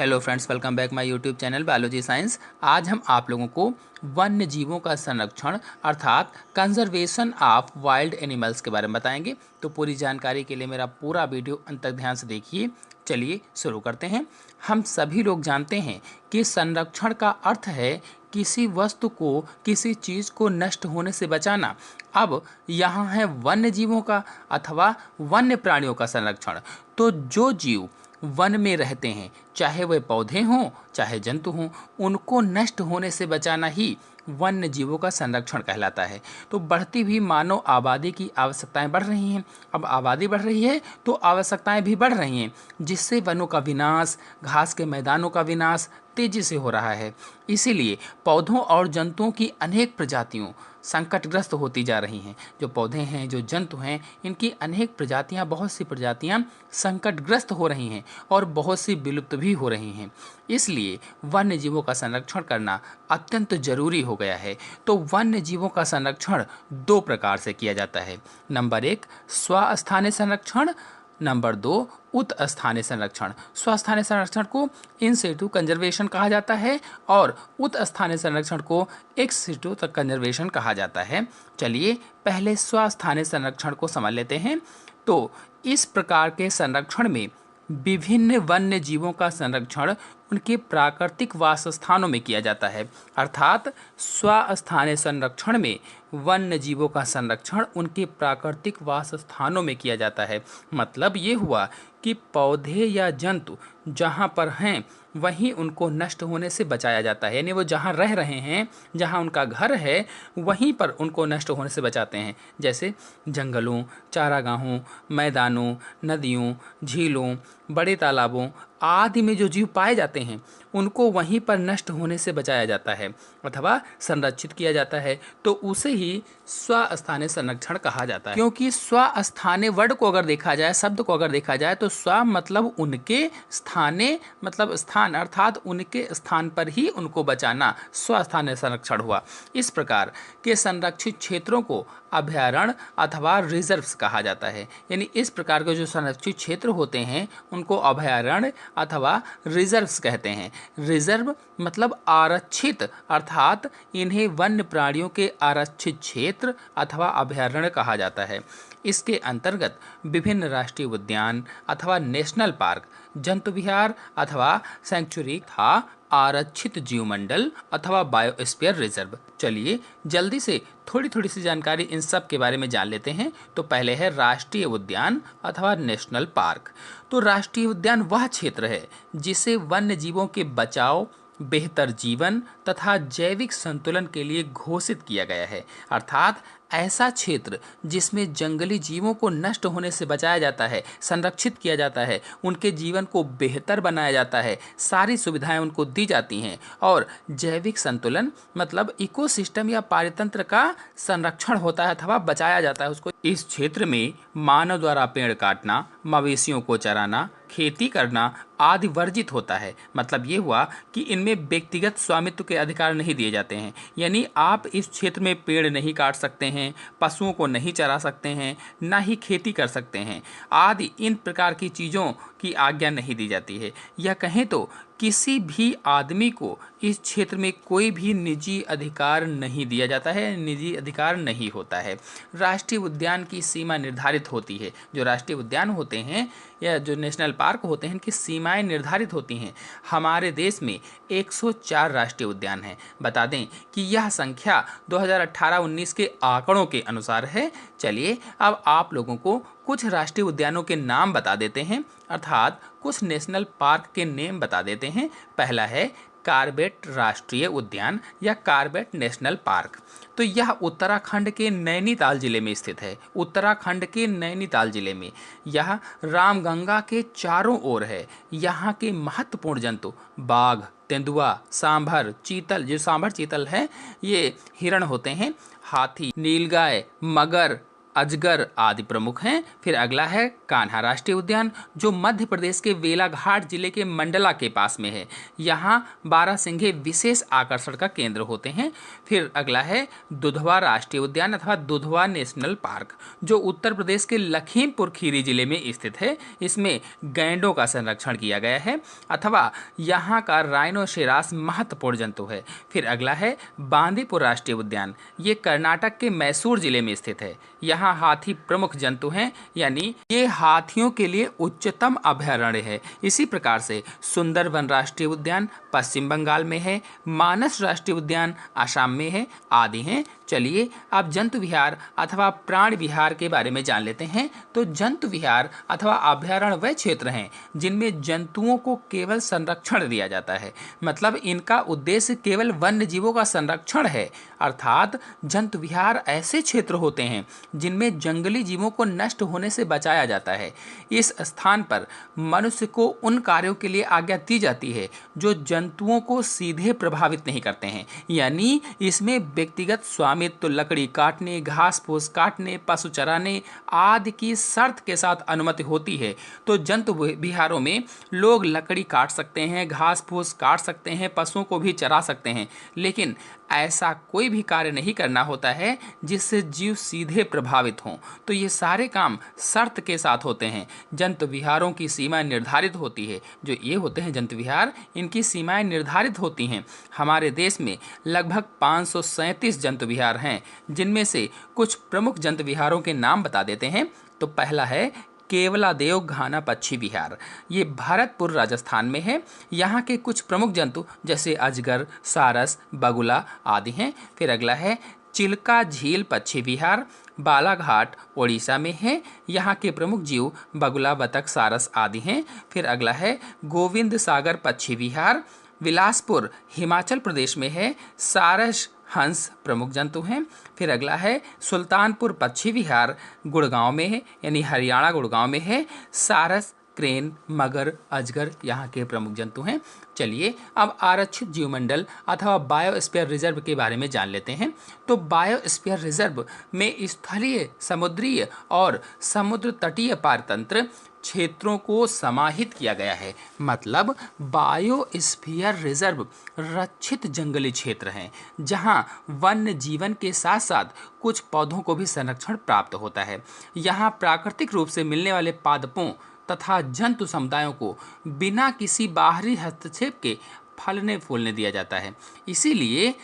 Hello friends, welcome back my YouTube channel biology science. आज हम आप लोगों को वन्य जीवों का संरक्षण अर्थात कंजर्वेशन ऑफ वाइल्ड एनिमल्स के बारे में बताएंगे। तो पूरी जानकारी के लिए मेरा पूरा वीडियो अंत तक ध्यान से देखिए। चलिए शुरू करते हैं। हम सभी लोग जानते हैं कि संरक्षण का अर्थ है किसी वस्तु को, किसी चीज़ को नष्ट होने से बचाना। अब यहाँ है वन्य जीवों का अथवा वन्य प्राणियों का संरक्षण। तो जो जीव वन में रहते हैं, चाहे वह पौधे हों चाहे जंतु हों, उनको नष्ट होने से बचाना ही वन्य जीवों का संरक्षण कहलाता है। तो बढ़ती हुई मानव आबादी की आवश्यकताएं बढ़ रही हैं। अब आबादी बढ़ रही है तो आवश्यकताएं भी बढ़ रही हैं, जिससे वनों का विनाश, घास के मैदानों का विनाश तेजी से हो रहा है। इसीलिए पौधों और जंतुओं की अनेक प्रजातियों संकटग्रस्त होती जा रही हैं। जो पौधे हैं, जो जंतु हैं, इनकी अनेक प्रजातियां, बहुत सी प्रजातियां संकटग्रस्त हो रही हैं और बहुत सी विलुप्त भी हो रही हैं। इसलिए वन्य जीवों का संरक्षण करना अत्यंत जरूरी हो गया है। तो वन्य जीवों का संरक्षण दो प्रकार से किया जाता है। नंबर 1 स्वस्थानीय संरक्षण, नंबर 2 उत स्थानीय संरक्षण। स्वस्थानीय संरक्षण को इन सिटू कंजर्वेशन कहा जाता है और उत स्थानीय संरक्षण को एक्स सिटू कंजर्वेशन कहा जाता है। चलिए पहले स्वस्थानीय संरक्षण को समझ लेते हैं। तो इस प्रकार के संरक्षण में विभिन्न वन्य जीवों का संरक्षण उनके प्राकृतिक वासस्थानों में किया जाता है। अर्थात स्वस्थानीय संरक्षण में वन्य जीवों का संरक्षण उनके प्राकृतिक वासस्थानों में किया जाता है। मतलब ये हुआ कि पौधे या जंतु जहाँ पर हैं वहीं उनको नष्ट होने से बचाया जाता है। यानी वो जहाँ रह रहे हैं, जहाँ उनका घर है, वहीं पर उनको नष्ट होने से बचाते हैं। जैसे जंगलों, चारागाहों, मैदानों, नदियों, झीलों, बड़े तालाबों आदि में जो जीव पाए जाते हैं उनको वहीं पर नष्ट होने से बचाया जाता है अथवा संरक्षित किया जाता है। तो उसे ही स्वस्थानीय संरक्षण कहा जाता है। क्योंकि स्वस्थानीय वर्ड को अगर देखा जाए, शब्द को अगर देखा जाए, तो स्व मतलब उनके, स्थाने मतलब स्थान, अर्थात उनके स्थान पर ही उनको बचाना स्वस्थानीय संरक्षण हुआ। इस प्रकार के संरक्षित क्षेत्रों को अभयारण्य अथवा रिजर्व्स कहा जाता है। यानी इस प्रकार के जो संरक्षित क्षेत्र होते हैं उनको अभयारण्य अथवा रिजर्व्स कहते हैं। रिजर्व मतलब आरक्षित, अर्थात इन्हें वन्य प्राणियों के आरक्षित क्षेत्र अथवा अभयारण्य कहा जाता है। इसके अंतर्गत विभिन्न राष्ट्रीय उद्यान अथवा नेशनल पार्क, जंतु विहार अथवा सेंचुरी था आरक्षित जीवमंडल अथवा बायोस्फीयर रिजर्व। चलिए जल्दी से थोड़ी थोड़ी सी जानकारी इन सब के बारे में जान लेते हैं। तो पहले है राष्ट्रीय उद्यान अथवा नेशनल पार्क। तो राष्ट्रीय उद्यान वह क्षेत्र है जिसे वन्य जीवों के बचाव, बेहतर जीवन तथा जैविक संतुलन के लिए घोषित किया गया है। अर्थात ऐसा क्षेत्र जिसमें जंगली जीवों को नष्ट होने से बचाया जाता है, संरक्षित किया जाता है, उनके जीवन को बेहतर बनाया जाता है, सारी सुविधाएं उनको दी जाती हैं और जैविक संतुलन मतलब इकोसिस्टम या पारितंत्र का संरक्षण होता है अथवा बचाया जाता है उसको। इस क्षेत्र में मानव द्वारा पेड़ काटना, मवेशियों को चराना, खेती करना आदि वर्जित होता है। मतलब ये हुआ कि इनमें व्यक्तिगत स्वामित्व के अधिकार नहीं दिए जाते हैं। यानी आप इस क्षेत्र में पेड़ नहीं काट सकते हैं, पशुओं को नहीं चरा सकते हैं, ना ही खेती कर सकते हैं आदि इन प्रकार की चीज़ों की आज्ञा नहीं दी जाती है। या कहें तो किसी भी आदमी को इस क्षेत्र में कोई भी निजी अधिकार नहीं दिया जाता है, निजी अधिकार नहीं होता है। राष्ट्रीय उद्यान की सीमा निर्धारित होती है। जो राष्ट्रीय उद्यान होते हैं या जो नेशनल पार्क होते हैं, इनकी सीमाएं निर्धारित होती हैं। हमारे देश में 104 राष्ट्रीय उद्यान हैं। बता दें कि यह संख्या 2018-19 के आंकड़ों के अनुसार है। चलिए अब आप लोगों को कुछ राष्ट्रीय उद्यानों के नाम बता देते हैं, अर्थात कुछ नेशनल पार्क के नेम बता देते हैं। पहला है कॉर्बेट राष्ट्रीय उद्यान या कॉर्बेट नेशनल पार्क। तो यह उत्तराखंड के नैनीताल जिले में स्थित है। उत्तराखंड के नैनीताल जिले में यह रामगंगा के चारों ओर है। यहाँ के महत्वपूर्ण जंतु बाघ, तेंदुआ, सांभर, चीतल, जो सांभर चीतल है ये हिरण होते हैं, हाथी, नीलगाय, मगर, अजगर आदि प्रमुख हैं। फिर अगला है कान्हा राष्ट्रीय उद्यान, जो मध्य प्रदेश के वेलाघाट जिले के मंडला के पास में है। यहाँ बारहसिंघे विशेष आकर्षण का केंद्र होते हैं। फिर अगला है दुधवा राष्ट्रीय उद्यान अथवा दुधवा नेशनल पार्क, जो उत्तर प्रदेश के लखीमपुर खीरी जिले में स्थित है। इसमें गैंडों का संरक्षण किया गया है अथवा यहाँ का राइनोसेरास महत्वपूर्ण जंतु है। फिर अगला है बांदीपुर राष्ट्रीय उद्यान, ये कर्नाटक के मैसूर जिले में स्थित है। यहाँ हाथी प्रमुख जंतु हैं, यानी ये हाथियों के लिए उच्चतम अभयारण्य है। इसी प्रकार से सुंदरवन राष्ट्रीय उद्यान पश्चिम बंगाल में है, मानस राष्ट्रीय उद्यान असम में है, आदि हैं। चलिए अब जंतु विहार अथवा प्राण विहार के बारे में जान लेते हैं। तो जंतु विहार अथवा अभयारण्य वह क्षेत्र हैं जिनमें जंतुओं को केवल संरक्षण दिया जाता है, मतलब इनका उद्देश्य केवल वन्य जीवों का संरक्षण है। अर्थात जंतु विहार ऐसे क्षेत्र होते हैं जिनमें जंगली जीवों को नष्ट होने से बचाया जाता है। इस स्थान पर मनुष्य को उन कार्यों के लिए आज्ञा दी जाती है जो जंतुओं को सीधे प्रभावित नहीं करते हैं, यानी इसमें व्यक्तिगत स्वामित्व, लकड़ी काटने, घास फूस काटने, पशु चराने आदि की शर्त के साथ अनुमति होती है। तो जंतु विहारों में लोग लकड़ी काट सकते हैं, घास फूस काट सकते हैं, पशुओं को भी चरा सकते हैं, लेकिन ऐसा कोई भी कार्य नहीं करना होता है जिससे जीव सीधे प्रभावित हों। तो ये सारे काम शर्त के साथ होते हैं। जंतु विहारों की सीमा निर्धारित होती है। जो ये होते हैं जंतु विहार, इनकी सीमाएं निर्धारित होती हैं। हमारे देश में लगभग 537 जंतु विहार हैं, जिनमें से कुछ प्रमुख जंतु विहारों के नाम बता देते हैं। तो पहला है केवलादेव घाना पक्षी विहार, ये भरतपुर राजस्थान में है। यहाँ के कुछ प्रमुख जंतु जैसे अजगर, सारस, बगुला आदि हैं। फिर अगला है चिल्का झील पक्षी विहार, बालाघाट ओडिशा में है। यहाँ के प्रमुख जीव बगुला, बतख, सारस आदि हैं। फिर अगला है गोविंद सागर पक्षी विहार, बिलासपुर हिमाचल प्रदेश में है। सारस, हंस प्रमुख जंतु हैं। फिर अगला है सुल्तानपुर पक्षी विहार, गुड़गांव में है, यानी हरियाणा गुड़गांव में है। सारस, क्रेन, मगर, अजगर यहाँ के प्रमुख जंतु हैं। चलिए अब आरक्षित जीवमंडल अथवा बायोस्फीयर रिजर्व के बारे में जान लेते हैं। तो बायोस्फीयर रिजर्व में स्थलीय, समुद्रीय और समुद्र तटीय पारतंत्र क्षेत्रों को समाहित किया गया है। मतलब बायोस्फीयर रिजर्व रक्षित जंगली क्षेत्र हैं जहां वन्य जीवन के साथ साथ कुछ पौधों को भी संरक्षण प्राप्त होता है। यहाँ प्राकृतिक रूप से मिलने वाले पादपों तथा जंतु समुदायों को बिना किसी बाहरी हस्तक्षेप के फलने फूलने दिया जाता है। इसीलिए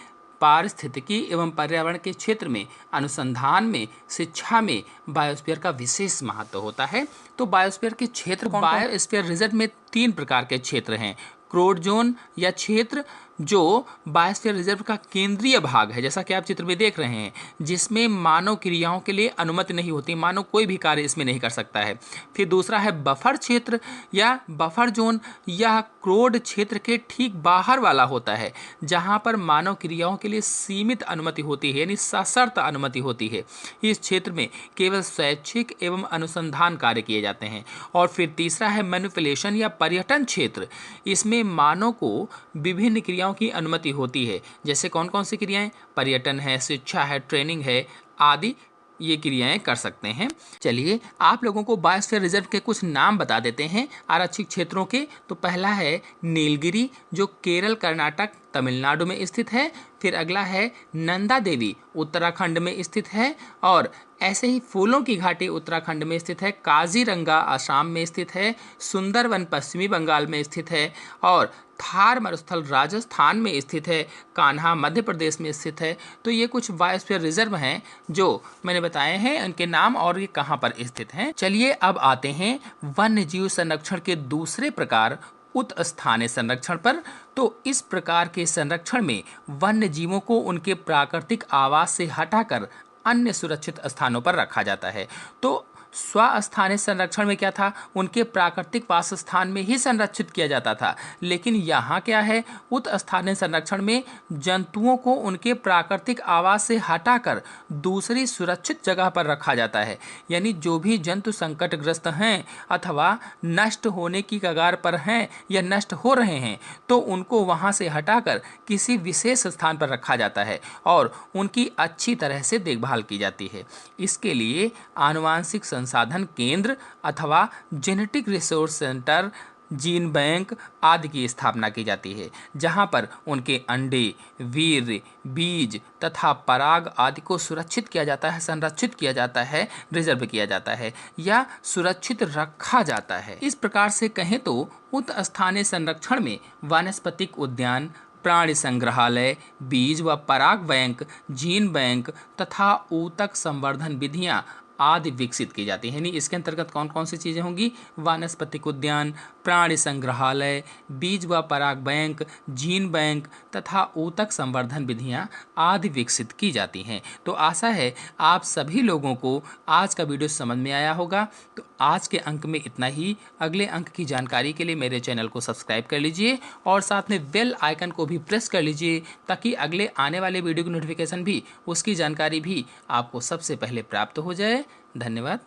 पारिस्थितिकी एवं पर्यावरण के क्षेत्र में, अनुसंधान में, शिक्षा में बायोस्फीयर का विशेष महत्व होता है। तो बायोस्फीयर के क्षेत्र, बायोस्फीयर रिजर्व में 3 प्रकार के क्षेत्र हैं। क्रोड जोन या क्षेत्र जो बायोस्फीयर रिजर्व का केंद्रीय भाग है, जैसा कि आप चित्र में देख रहे हैं, जिसमें मानव क्रियाओं के लिए अनुमति नहीं होती, मानव कोई भी कार्य इसमें नहीं कर सकता है। फिर दूसरा है बफर क्षेत्र या बफर जोन, यह क्रोड क्षेत्र के ठीक बाहर वाला होता है, जहां पर मानव क्रियाओं के लिए सीमित अनुमति होती है, यानी सशर्त अनुमति होती है। इस क्षेत्र में केवल शैक्षिक एवं अनुसंधान कार्य किए जाते हैं। और फिर तीसरा है मैनिपुलेशन या पर्यटन क्षेत्र, इसमें मानव को विभिन्न क्रियाओं की अनुमति होती है। जैसे कौन कौन सी क्रियाएं? पर्यटन है, शिक्षा है, ट्रेनिंग है आदि, ये क्रियाएं कर सकते हैं। चलिए आप लोगों को बायोस्फीयर रिजर्व के कुछ नाम बता देते हैं आरक्षित क्षेत्रों के। तो पहला है नीलगिरी, जो केरल, कर्नाटक, तमिलनाडु में स्थित है। फिर अगला है नंदा देवी, उत्तराखंड में स्थित है। और ऐसे ही फूलों की घाटी उत्तराखंड में स्थित है। काजीरंगा असम में स्थित है। सुंदरवन पश्चिमी बंगाल में स्थित है। और थार मरुस्थल राजस्थान में स्थित है। कान्हा मध्य प्रदेश में स्थित है। तो ये कुछ बायोस्फीयर रिजर्व हैं जो मैंने बताए हैं, उनके नाम और ये कहाँ पर स्थित हैं। चलिए अब आते हैं वन्य जीव संरक्षण के दूसरे प्रकार, उत्स्थानीय संरक्षण पर। तो इस प्रकार के संरक्षण में वन्य जीवों को उनके प्राकृतिक आवास से हटाकर अन्य सुरक्षित स्थानों पर रखा जाता है। तो स्वस्थानीय संरक्षण में क्या था, उनके प्राकृतिक वासस्थान में ही संरक्षित किया जाता था। लेकिन यहाँ क्या है, उत्स्थानीय संरक्षण में जंतुओं को उनके प्राकृतिक आवास से हटाकर दूसरी सुरक्षित जगह पर रखा जाता है। यानी जो भी जंतु संकटग्रस्त हैं अथवा नष्ट होने की कगार पर हैं या नष्ट हो रहे हैं, तो उनको वहाँ से हटाकर किसी विशेष स्थान पर रखा जाता है और उनकी अच्छी तरह से देखभाल की जाती है। इसके लिए आनुवांशिक संसाधन केंद्र अथवा genetic resource centre, gene bank आदि की स्थापना की जाती है, जहां पर उनके अंडे, वीर्य, बीज तथा पराग आदि को सुरक्षित किया जाता है, संरक्षित किया जाता है, रिजर्व किया जाता है या सुरक्षित रखा जाता है। इस प्रकार से कहें तो उत्स्थानीय संरक्षण में वानस्पतिक उद्यान, प्राणी संग्रहालय, बीज व पराग बैंक, जीन बैंक तथा ऊतक संवर्धन विधियां आदि विकसित की जाती हैं। यानी इसके अंतर्गत कौन कौन सी चीज़ें होंगी, वानस्पतिक उद्यान, प्राणी संग्रहालय, बीज व पराग बैंक, जीन बैंक तथा ऊतक संवर्धन विधियां आदि विकसित की जाती हैं। तो आशा है आप सभी लोगों को आज का वीडियो समझ में आया होगा। तो आज के अंक में इतना ही। अगले अंक की जानकारी के लिए मेरे चैनल को सब्सक्राइब कर लीजिए और साथ में बेल आइकन को भी प्रेस कर लीजिए, ताकि अगले आने वाले वीडियो की नोटिफिकेशन भी, उसकी जानकारी भी आपको सबसे पहले प्राप्त हो जाए। धन्यवाद।